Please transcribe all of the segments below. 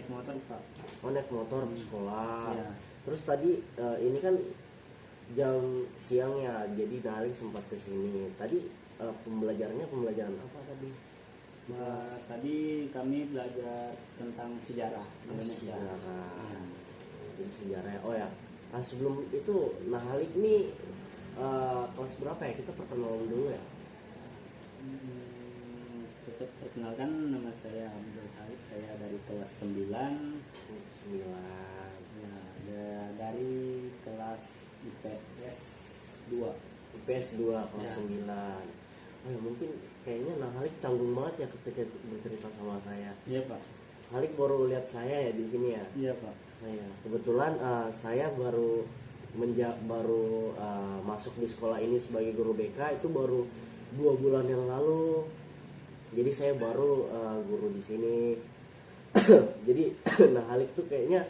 naik motor Pak. Oh, naik motor ke sekolah. Iya. Terus tadi ini kan jam siang ya, jadi Nahalik sempat kesini. Tadi pembelajaran apa tadi? Tadi kami belajar tentang sejarah Indonesia. Sejarah. Ya. Jadi sejarah. Oh ya. Nah, sebelum itu Nahalik nih kelas berapa ya? Kita perkenalan dulu ya. Perkenalkan, nama saya Abdul Halik, saya dari kelas 9. 9. Ya, dari kelas IPS 2. IPS 2 kelas Ya. 9. Oh ya, mungkin kayaknya Nahalik canggung banget ya ketika bercerita sama saya. Iya Pak. Halik baru lihat saya ya di sini ya. Iya Pak. Nah, ya. Kebetulan saya baru masuk di sekolah ini sebagai guru BK itu baru 2 bulan yang lalu. Jadi saya baru guru di sini. Jadi Nahalik tuh kayaknya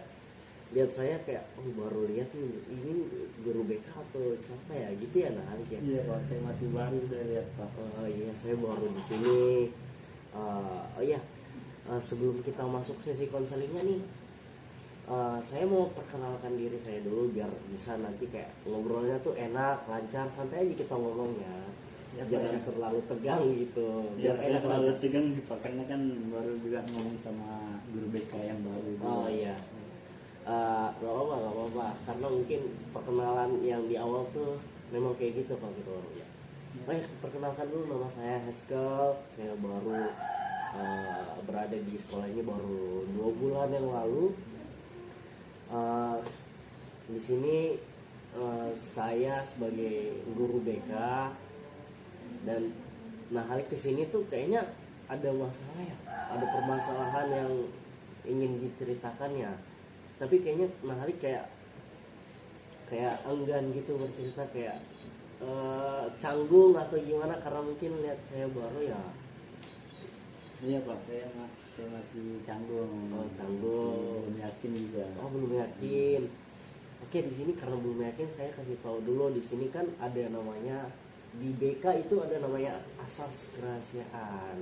lihat saya kayak baru lihat nih, ini guru BK atau siapa ya gitu ya Nahalik ya. Iya Pak, saya masih baru udah lihat Pak. Oh iya, saya baru di sini. Oh iya, sebelum kita masuk sesi konselingnya nih, saya mau perkenalkan diri saya dulu biar bisa nanti kayak ngobrolnya tuh enak, lancar, santai aja kita ngomongnya. Ya, Jangan Pak. terlalu tegang gitu. Ya, Biar saya enak terlalu lancar. tegang Pak, karena kan baru juga ngomong sama guru BK yang baru. Oh iya. Gak apa-apa, karena mungkin perkenalan yang di awal tuh memang kayak gitu kalau gitu ya. Baik, perkenalkan dulu, nama saya Heskel. Saya baru berada di sekolah ini baru 2 bulan yang lalu. Di sini saya sebagai guru BK dan Nahalik kesini tuh kayaknya ada masalah ya, ada permasalahan yang ingin diceritakan ya. Tapi kayaknya Nahalik kayak enggan gitu bercerita, kayak canggung atau gimana karena mungkin lihat saya baru ya. Iya Pak, saya masih canggung. Oh, canggung. Belum yakin juga. Oh, belum yakin. Oke, di sini karena belum yakin saya kasih tahu dulu, di sini kan ada namanya di BK itu ada namanya asas kerahasiaan.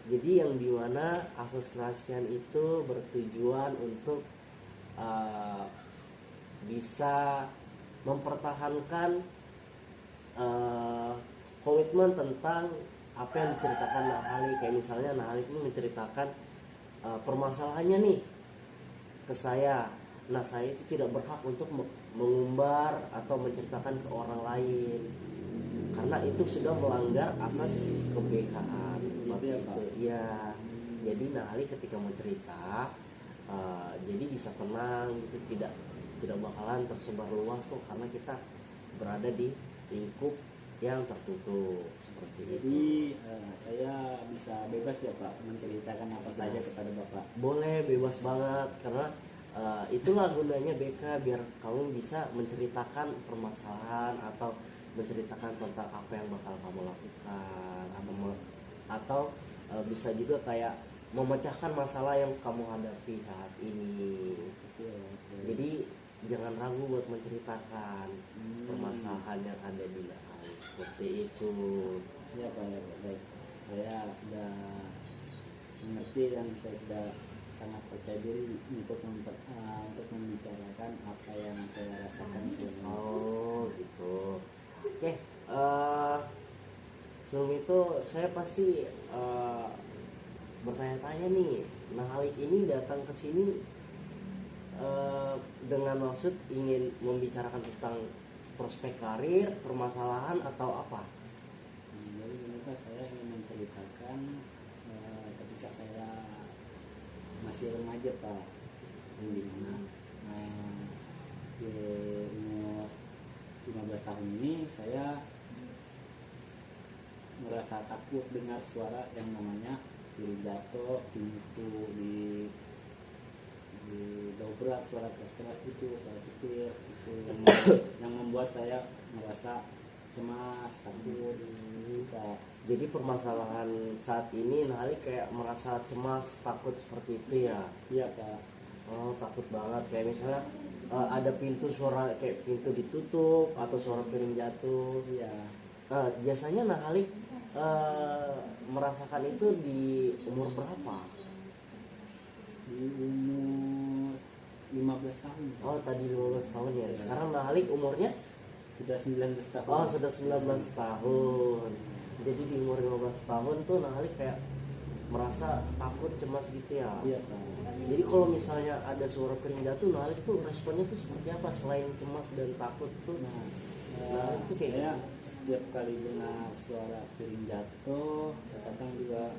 Jadi yang dimana asas kerahasiaan itu bertujuan untuk bisa mempertahankan komitmen tentang apa yang diceritakan Nahalik. Kayak misalnya Nahalik ini menceritakan permasalahannya nih ke saya. Nah, saya itu tidak berhak untuk mengumbar atau menceritakan ke orang lain karena itu sudah melanggar asas kebekaan. Gitu ya, Pak? Iya. Jadi Nahalik ketika mau cerita jadi bisa tenang gitu, tidak bakalan tersebar luas kok karena kita berada di lingkup yang tertutup seperti itu. Jadi saya bisa bebas ya Pak menceritakan apa saja kepada Bapak. Boleh, bebas banget karena itulah gunanya BK, biar kamu bisa menceritakan permasalahan atau menceritakan tentang apa yang bakal kamu lakukan atau bisa juga kayak memecahkan masalah yang kamu hadapi saat ini. Betul. Jadi jangan ragu buat menceritakan permasalahan yang ada di dalam. Seperti itu. Ya Pak, ya Pak. Baik. Saya sudah mengerti dan saya sudah sangat percaya diri untuk membicarakan apa yang saya rasakan selama. Oh gitu. Oke. Sebelum itu saya pasti bertanya-tanya nih. Nahalik ini datang ke sini dengan maksud ingin membicarakan tentang prospek karir, permasalahan atau apa? Jadi ini Pak, saya ingin menceritakan ketika saya masih remaja Pak, yang dimana di umur 15 tahun ini saya merasa takut dengar suara yang namanya piring jatuh, pintu dobrak, suara keras-keras itu, suara cetir itu yang membuat saya merasa cemas, takut Pak. Jadi permasalahan saat ini Nahalik kayak merasa cemas, takut seperti itu ya? Iya Pak. Oh, takut banget kayak misalnya ada pintu, suara kayak pintu ditutup atau suara piring jatuh. Iya. Biasanya Nahalik merasakan itu di umur berapa? di umur 15 tahun. Oh tadi 15 tahun ya. Iya. Sekarang Nahalik umurnya? Sudah 19 tahun. Oh sudah 19 tahun. Jadi di umur 15 tahun tuh Nahalik kayak merasa takut, cemas gitu ya. Iya Pak. Jadi kalau misalnya ada suara piring jatuh, Nahalik tuh responnya tuh seperti apa selain cemas dan takut tuh? Nah, itu kayak saya setiap kali dengar suara piring jatuh, terkadang juga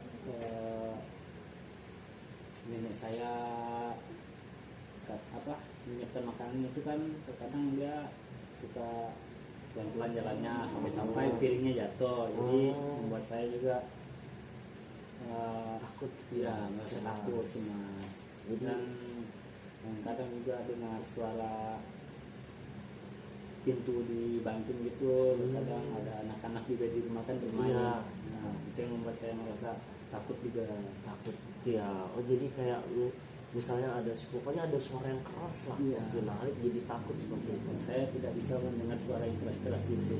nenek saya menyiapkan makanan itu kan terkadang dia suka pelan-pelan jalannya sampai piringnya jatuh, jadi membuat saya juga takut ya merasa takut cemas. Dan kadang juga dengar suara pintu dibanting gitu, kadang ada anak-anak juga di rumah kan bermain. Iya. Nah itu yang membuat saya merasa takut juga. Takut ya. Oh jadi kayak misalnya ada pokoknya ada suara yang keras lah. Iya. Waktu Nahalik jadi takut seperti itu. Dan saya tidak bisa mendengar suara yang keras-keras gitu.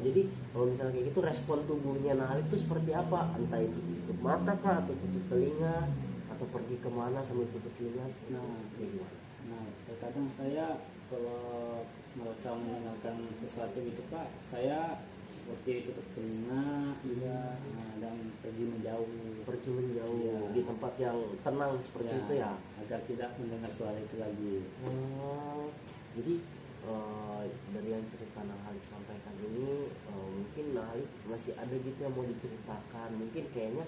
Jadi kalau misalnya kayak gitu respon tubuhnya Nahalik itu seperti apa? Entah itu tutup mata kah, atau tutup telinga, atau pergi kemana sambil tutup telinga? Nah, Kayak gimana? nah terkadang saya kalau merasa mendengarkan sesuatu gitu Pak, saya seperti tutup telinga juga, dan pergi menjauh. Pergi menjauh Iya. di tempat yang tenang seperti itu ya. Agar tidak mendengar suara itu lagi. Jadi dari yang cerita Nahalik sampaikan ini mungkin Nahalik masih ada gitu yang mau diceritakan. Mungkin kayaknya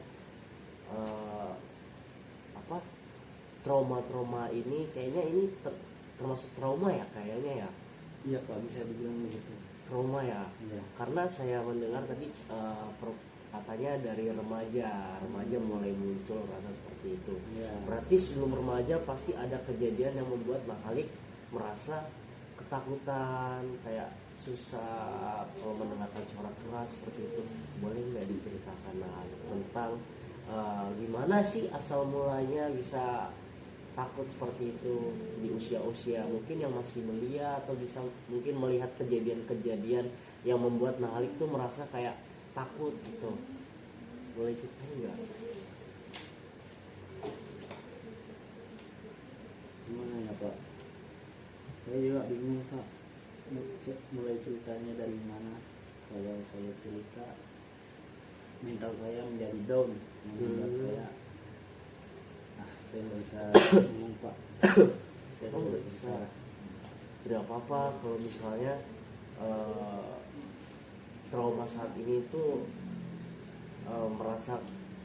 trauma-trauma ini kayaknya ini termasuk trauma ya kayaknya ya. Iya Pak, bisa dibilang begitu. Trauma ya. Iya. Karena saya mendengar tadi katanya dari remaja mulai muncul rasa seperti itu. Iya. Berarti sebelum remaja pasti ada kejadian yang membuat Nahalik merasa ketakutan, kayak susah kalau mendengarkan suara keras seperti itu. Boleh nggak diceritakan Nahalik tentang gimana sih asal mulanya bisa takut seperti itu di usia-usia mungkin yang masih belia, atau bisa mungkin melihat kejadian-kejadian yang membuat Nahalik tuh merasa kayak takut gitu. Boleh ceritain nggak? Gimana ya Pak? Saya juga bingung Pak. Mulai ceritanya dari mana? Kalau saya cerita, mental saya menjadi down, membuat saya nggak bisa ngomong Pak. Saya Nggak bisa. Tidak apa-apa kalau misalnya trauma saat ini tuh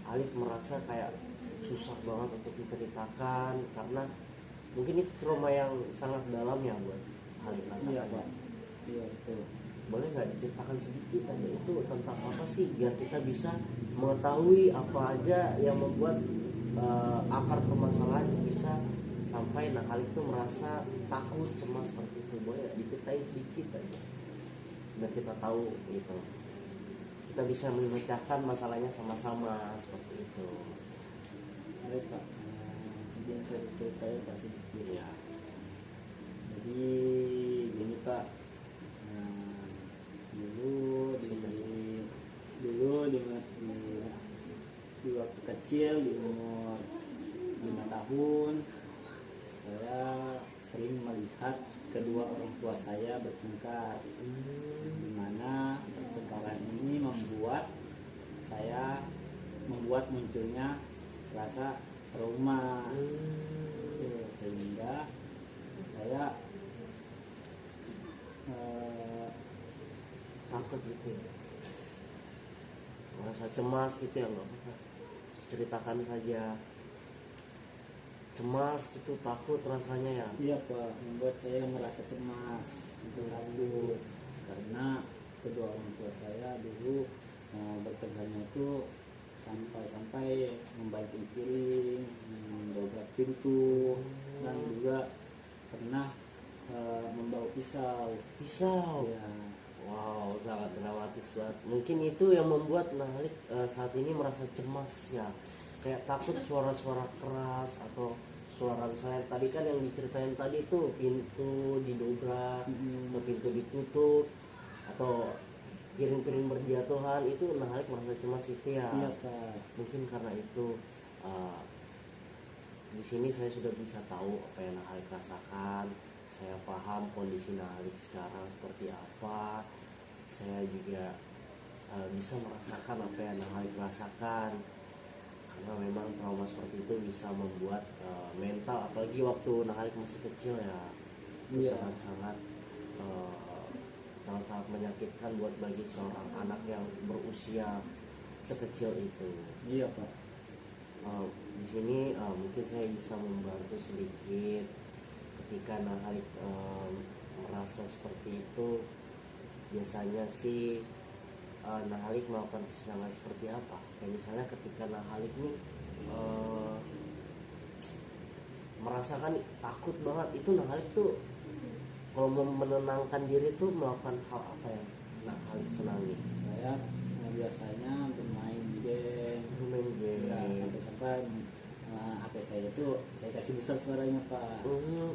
Alif merasa kayak susah banget untuk diceritakan karena mungkin itu trauma yang sangat dalam ya buat Alif rasakan. Iya Pak. Iya betul. Boleh nggak diceritakan sedikit aja itu tentang apa sih biar kita bisa mengetahui apa aja yang membuat akar permasalahan bisa sampai Nahalik itu merasa takut, cemas seperti itu. Boleh nggak diceritain sedikit aja biar kita tahu gitu, kita bisa memecahkan masalahnya sama-sama seperti itu. Baik Pak. Izin saya ceritain Pak sedikit ya. Jadi gini Pak. Dulu di waktu kecil di umur 5 tahun saya sering melihat kedua orang tua saya bertengkar, di mana pertengkaran ini membuat munculnya rasa trauma. Sehingga saya Takut gitu ya, merasa cemas gitu ya, nggak apa-apa ceritakan saja. Cemas gitu, takut rasanya ya. Iya Pak, membuat saya merasa cemas, takut karena kedua orang tua saya dulu bertengkarnya itu sampai membanting piring, mendobrak pintu, dan juga pernah membawa pisau. Ya. Wow, sangat dramatis banget. Mungkin itu yang membuat Nahalik saat ini merasa cemas ya, kayak takut suara-suara keras atau suara misalnya tadi kan yang diceritain tadi itu pintu didobrak atau pintu ditutup atau piring-piring berjatuhan, itu Nahalik merasa cemas itu ya. Iya Pak. Mungkin karena itu di sini saya sudah bisa tahu apa yang Nahalik rasakan, saya paham kondisi Nahalik sekarang seperti apa, saya juga bisa merasakan apa yang Nahalik rasakan, karena memang trauma seperti itu bisa membuat mental, apalagi waktu Nahalik masih kecil ya, itu Iya. sangat-sangat menyakitkan buat bagi seorang anak yang berusia sekecil itu. Iya Pak. Di sini mungkin saya bisa membantu sedikit ketika Nahalik merasa seperti itu. Biasanya sih Nahalik melakukan kesenangan seperti apa? Kayak misalnya ketika Nahalik nih merasakan takut banget, itu Nahalik tuh kalau mau menenangkan diri tuh melakukan hal apa yang Nahalik senangi? Saya biasanya bermain game. Main game. Ya, sampai-sampai HP saya itu saya kasih besar suaranya Pak.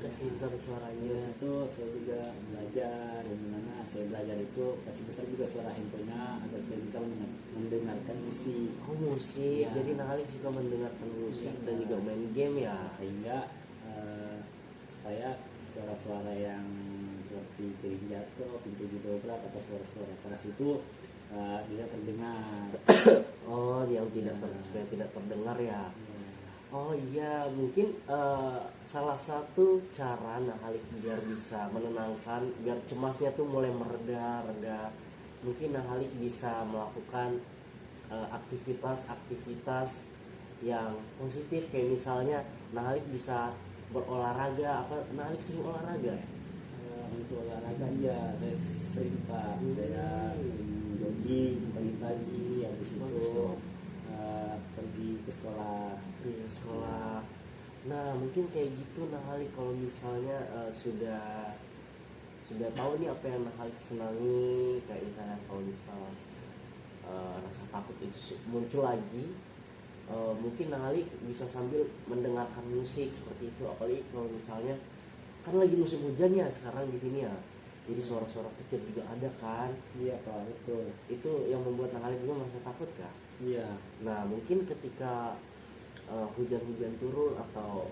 Kasih besar suaranya. Terus itu saya juga belajar, dan gimana saya belajar itu kasih besar juga suara handphonenya agar saya bisa mendengarkan musik. Oh, musik. Ya. Jadi Nahalik suka mendengarkan musik Ya, dan juga main game ya. sehingga supaya suara-suara yang seperti piring jatuh, pintu didobrak atau suara-suara keras itu bisa terdengar. Oh, yang supaya tidak terdengar ya. Oh iya, mungkin salah satu cara Nahalik biar bisa menenangkan, biar cemasnya tuh mulai mereda, mungkin Nahalik bisa melakukan aktivitas-aktivitas yang positif, kayak misalnya Nahalik bisa berolahraga. Apa Nahalik sering olahraga ya? Untuk olahraga ya saya sering Pak. Saya sering jogging pagi-pagi, habis itu pergi ke sekolah. Nah mungkin kayak gitu Nahalik, kalau misalnya sudah tahu nih apa yang Nahalik senangi, kayak misalnya kalau misal rasa takut itu muncul lagi, mungkin Nahalik bisa sambil mendengarkan musik seperti itu. Apalagi kalau misalnya kan lagi musim hujan ya sekarang di sini ya, jadi suara-suara kecil juga ada kan. Iya Pak, betul. Itu yang membuat Nahalik juga merasa takut kah? Iya. Nah mungkin ketika hujan-hujan turun atau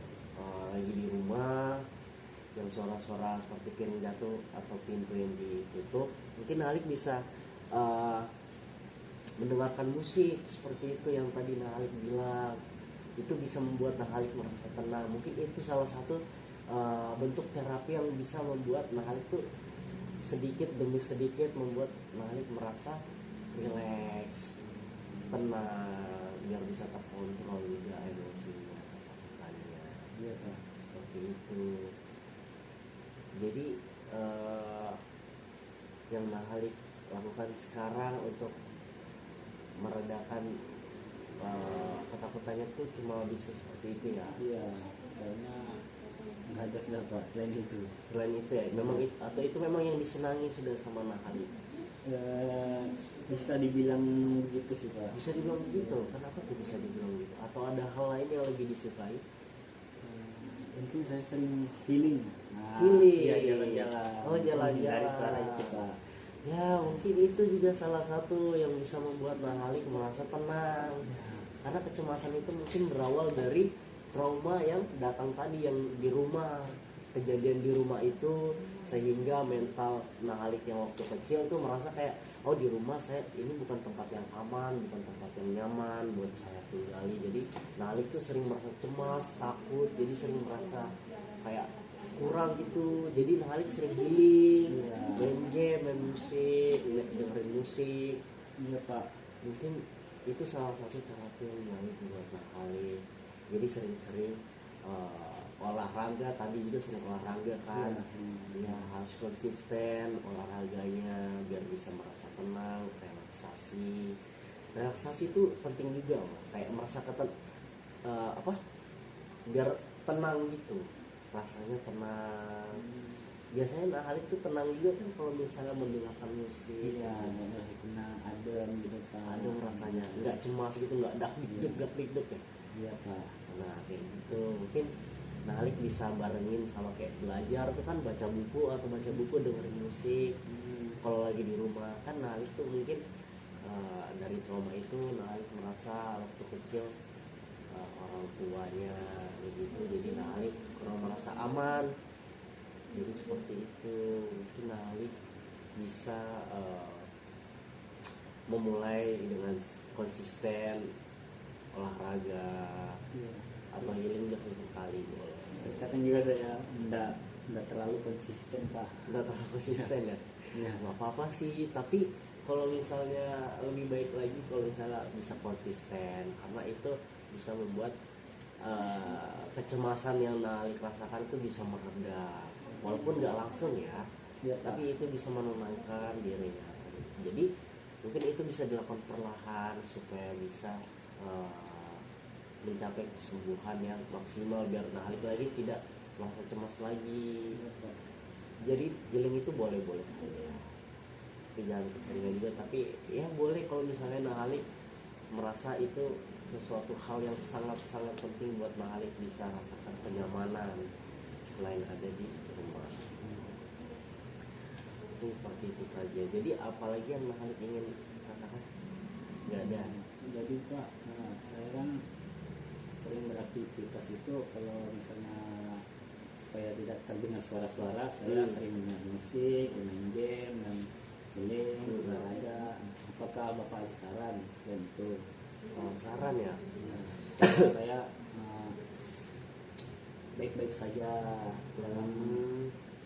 lagi di rumah yang suara-suara seperti piring jatuh atau pintu yang ditutup, mungkin Nahalik bisa mendengarkan musik seperti itu yang tadi Nahalik bilang. Itu bisa membuat Nahalik merasa tenang. Mungkin itu salah satu bentuk terapi yang bisa membuat Nahalik tuh sedikit demi sedikit membuat Nahalik merasa rileks, tenang, biar bisa terkontrol juga emosinya, ketakutannya. Iya Pak. Seperti itu. Jadi yang Nahalik lakukan sekarang untuk meredakan ketakutannya tuh cuma bisa seperti itu ya. Iya, soalnya nggak ada sudah Pak selain itu. Selain itu ya, memang atau itu memang yang disenangi sudah sama Nahalik. Bisa dibilang begitu sih Pak. Bisa dibilang begitu. Kenapa tuh bisa dibilang gitu? Atau ada hal lain yang lebih disukai? Mungkin saya sering healing. Healing. Iya, jalan-jalan. Oh, jalan-jalan. Dari suara itu Pak. Ya mungkin itu juga salah satu yang bisa membuat Nahalik merasa tenang. Karena kecemasan itu mungkin berawal dari trauma yang datang tadi, yang di rumah, kejadian di rumah itu, sehingga mental Nahalik yang waktu kecil tuh merasa kayak, oh di rumah saya ini bukan tempat yang aman, bukan tempat yang nyaman buat saya tinggali. Jadi Nahalik tuh sering merasa cemas, takut, jadi sering merasa kayak kurang gitu. Jadi Nahalik sering healing, main game, main musik, dengerin musik. Iya Pak. Mungkin itu salah satu terapi yang Nahalik buat Nahalik. Jadi sering-sering olahraga, tadi juga sering olahraga kan. Ya harus konsisten olahraganya biar bisa merasa tenang, relaksasi itu penting juga, kayak merasa biar tenang gitu, rasanya tenang. Biasanya Nahalik tuh tenang juga kan kalau misalnya mendengarkan musik. Iya, merasa tenang, adem gitu Pak. Adem rasanya, nggak cemas gitu, nggak dak-dik-duk ya. Iya Pak. Nah kayak gitu, mungkin Nahalik bisa barengin sama kayak belajar tuh kan, baca buku dengerin musik. Kalau lagi di rumah kan Nahalik tuh mungkin dari trauma itu Nahalik merasa waktu kecil orang tuanya gitu. Jadi Nahalik kurang merasa aman. Jadi seperti itu. Mungkin Nahalik bisa memulai dengan konsisten olahraga Iya. atau healing udah sesekali. Kadang juga saya enggak terlalu konsisten Pak. Nggak terlalu konsisten ya. Iya. Nggak apa-apa sih, tapi kalau misalnya lebih baik lagi kalau misalnya bisa konsisten, karena itu bisa membuat kecemasan yang Nahalik rasakan itu bisa mereda, walaupun nggak langsung ya, Iya, Pak. tapi itu bisa menenangkan dirinya. Jadi mungkin itu bisa dilakukan perlahan supaya bisa mencapai kesembuhan yang maksimal, biar Nahalik lagi tidak merasa cemas lagi. Iya, Pak. Jadi healing itu boleh-boleh saja, tapi jangan keseringan juga. Tapi ya boleh kalau misalnya Nahalik merasa itu sesuatu hal yang sangat-sangat penting buat Nahalik bisa rasakan kenyamanan selain ada di rumah. Itu seperti itu saja. Jadi apalagi yang Nahalik ingin katakan? Nggak ada. Jadi Pak, saya kan sering beraktivitas itu kalau misalnya supaya tidak terdengar suara-suara, saya sering main musik, main game, dan healing, olahraga. Apakah Bapak ada saran selain itu? Kalau saran ya, Saya baik-baik saja dalam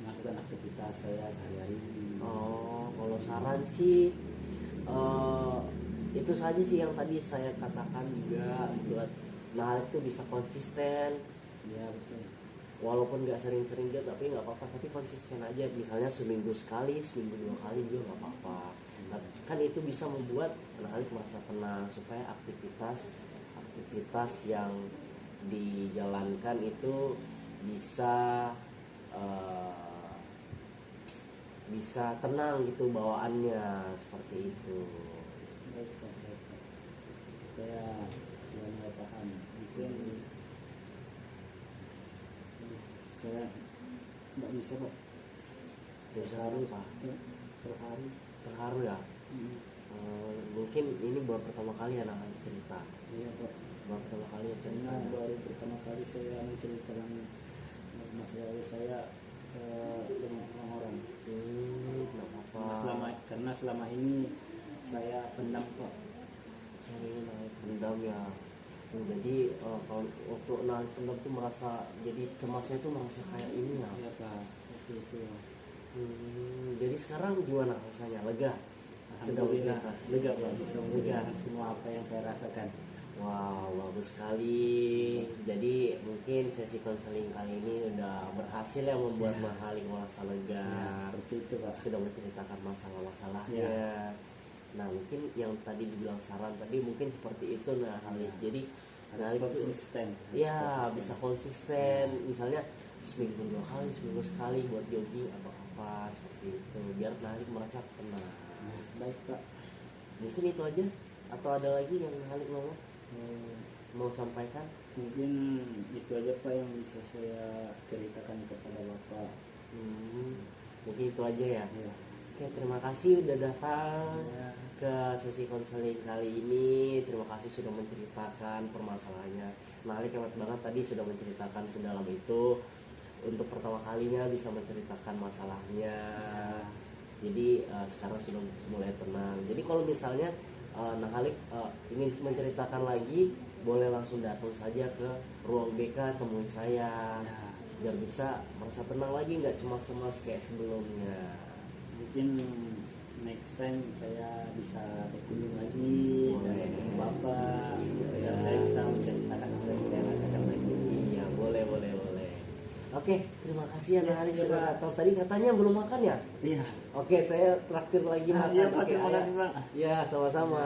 melakukan aktivitas saya sehari-hari. kalau saran sih itu saja sih yang tadi saya katakan juga, buat Nahalik itu bisa konsisten. Ya betul. Walaupun nggak sering-sering juga, tapi nggak apa-apa, tapi konsisten aja. Misalnya seminggu sekali, seminggu 2 kali juga nggak apa-apa. Nah, kan itu bisa membuat Nahalik merasa tenang, supaya aktivitas yang dijalankan itu bisa bisa tenang gitu bawaannya, seperti itu. Baik Pak, baik Pak. Saya sudah paham. Mungkin saya nggak bisa Pak. Terharu Pak, Terharu. terharu ya. Mungkin ini baru pertama kali ya Nahalik cerita. Iya Pak. Baru pertama kali ya cerita. Karena baru pertama kali saya menceritakan masa lalu saya dengan orang-orang. Nggak apa-apa. Karena selama ini saya pendam Pak. Saya ini Nahalik pendam ya. Jadi kalau waktu Nahalik pendam tuh merasa, jadi cemasnya tuh merasa kayak ini ya. Iya Pak. Itu. Jadi sekarang gimana rasanya? Lega? Sudah Alhamdulillah. Lega Pak. Bisa Lega. mengerjakan semua apa yang saya rasakan. Wow, bagus sekali. Jadi mungkin sesi konseling kali ini udah berhasil ya membuat Nahalik merasa lega. Ya, seperti itu Pak. Sudah menceritakan masalah-masalahnya. Ya. Nah, mungkin yang tadi dibilang saran tadi mungkin seperti itu Nahalik. Ya. Jadi Harus Nahalik itu konsisten. ya bisa konsisten. Misalnya seminggu 2 kali, seminggu sekali buat jogging atau apa seperti itu, biar Nahalik merasa tenang. Nah, baik Pak. Mungkin itu aja, atau ada lagi yang Nahalik mau sampaikan? Mungkin itu aja Pak yang bisa saya ceritakan kepada Bapak. Mungkin itu aja ya. Ya. Oke, terima kasih udah datang Ya. ke sesi konseling kali ini. Terima kasih sudah menceritakan permasalahannya. Nahalik hebat banget tadi sudah menceritakan sedalam itu. Untuk pertama kalinya bisa menceritakan masalahnya. Jadi sekarang sudah mulai tenang. Jadi kalau misalnya Nahalik ingin menceritakan lagi, boleh langsung datang saja ke ruang BK, temui saya, biar bisa merasa tenang lagi, nggak cemas-cemas kayak sebelumnya. Mungkin next time saya bisa berkunjung lagi dengan Bapak, biar saya bisa menceritakan apa yang saya rasakan lagi. Iya, boleh. Oke, terima kasih ya Nahalik Iya, sudah Pak. datang. Tadi katanya belum makan ya? Iya. Oke, saya traktir lagi makan. Iya Pak, Oke, terima ayo. kasih Pak. Ya, sama-sama.